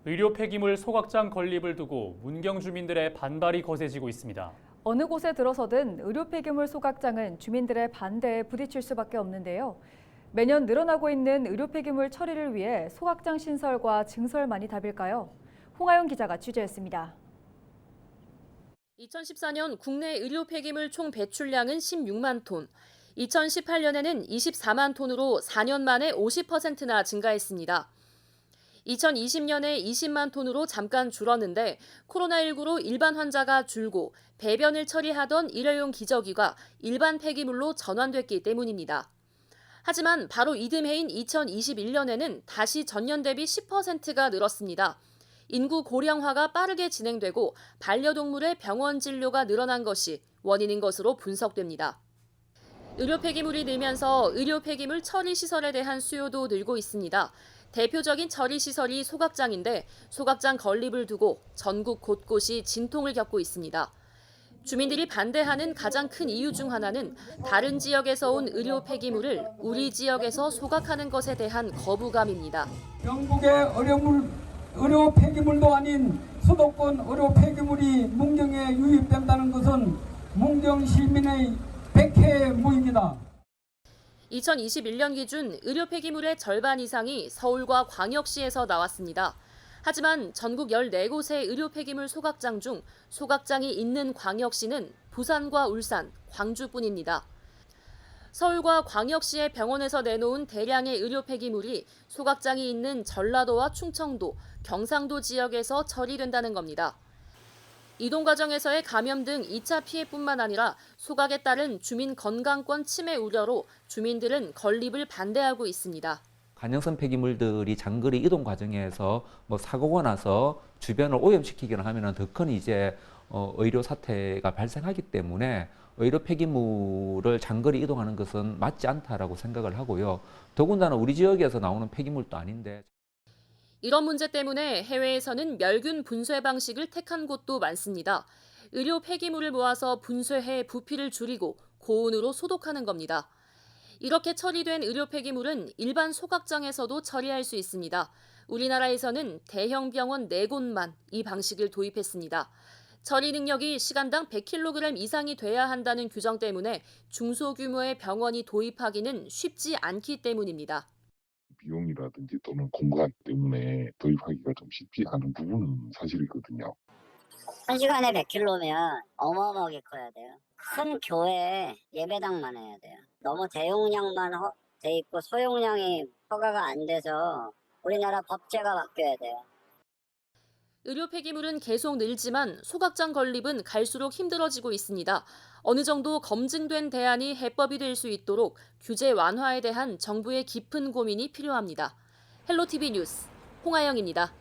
의료 폐기물 소각장 건립을 두고 문경 주민들의 반발이 거세지고 있습니다. 어느 곳에 들어서든 의료 폐기물 소각장은 주민들의 반대에 부딪힐 수밖에 없는데요. 매년 늘어나고 있는 의료 폐기물 처리를 위해 소각장 신설과 증설만이 답일까요? 홍하영 기자가 취재했습니다. 2014년 국내 의료 폐기물 총 배출량은 16만 톤, 2018년에는 24만 톤으로 4년 만에 50%나 증가했습니다. 2020년에 20만 톤으로 잠깐 줄었는데 코로나19로 일반 환자가 줄고 배변을 처리하던 일회용 기저귀가 일반 폐기물로 전환됐기 때문입니다. 하지만 바로 이듬해인 2021년에는 다시 전년 대비 10%가 늘었습니다. 인구 고령화가 빠르게 진행되고 반려동물의 병원 진료가 늘어난 것이 원인인 것으로 분석됩니다. 의료 폐기물이 늘면서 의료 폐기물 처리 시설에 대한 수요도 늘고 있습니다. 대표적인 처리 시설이 소각장인데 소각장 건립을 두고 전국 곳곳이 진통을 겪고 있습니다. 주민들이 반대하는 가장 큰 이유 중 하나는 다른 지역에서 온 의료 폐기물을 우리 지역에서 소각하는 것에 대한 거부감입니다. 영국의 의료 폐기물도 아닌 수도권 의료 폐기물이 문경에 유입된다는 것은 문경 시민의 백해무입니다. 2021년 기준 의료 폐기물의 절반 이상이 서울과 광역시에서 나왔습니다. 하지만 전국 14곳의 의료 폐기물 소각장 중 소각장이 있는 광역시는 부산과 울산, 광주뿐입니다. 서울과 광역시의 병원에서 내놓은 대량의 의료 폐기물이 소각장이 있는 전라도와 충청도, 경상도 지역에서 처리된다는 겁니다. 이동 과정에서의 감염 등 2차 피해뿐만 아니라 소각에 따른 주민 건강권 침해 우려로 주민들은 건립을 반대하고 있습니다. 간형성 폐기물들이 장거리 이동 과정에서 사고가 나서 주변을 오염시키거나 하면 더 큰 의료 사태가 발생하기 때문에 의료 폐기물을 장거리 이동하는 것은 맞지 않다라고 생각을 하고요. 더군다나 우리 지역에서 나오는 폐기물도 아닌데. 이런 문제 때문에 해외에서는 멸균 분쇄 방식을 택한 곳도 많습니다. 의료 폐기물을 모아서 분쇄해 부피를 줄이고 고온으로 소독하는 겁니다. 이렇게 처리된 의료 폐기물은 일반 소각장에서도 처리할 수 있습니다. 우리나라에서는 대형 병원 4곳만 이 방식을 도입했습니다. 처리 능력이 시간당 100kg 이상이 돼야 한다는 규정 때문에 중소규모의 병원이 도입하기는 쉽지 않기 때문입니다. 비용이라든지 또는 공간 때문에 도입하기가 좀 쉽지 않은 부분은 사실이거든요. 1시간에 100kg면 어마어마하게 커야 돼요. 큰 교회 예배당만 해야 돼요. 너무 대용량만 돼 있고 소용량이 허가가 안 돼서 우리나라 법제가 바뀌어야 돼요. 의료 폐기물은 계속 늘지만 소각장 건립은 갈수록 힘들어지고 있습니다. 어느 정도 검증된 대안이 해법이 될 수 있도록 규제 완화에 대한 정부의 깊은 고민이 필요합니다. 헬로티비 뉴스 홍하영입니다.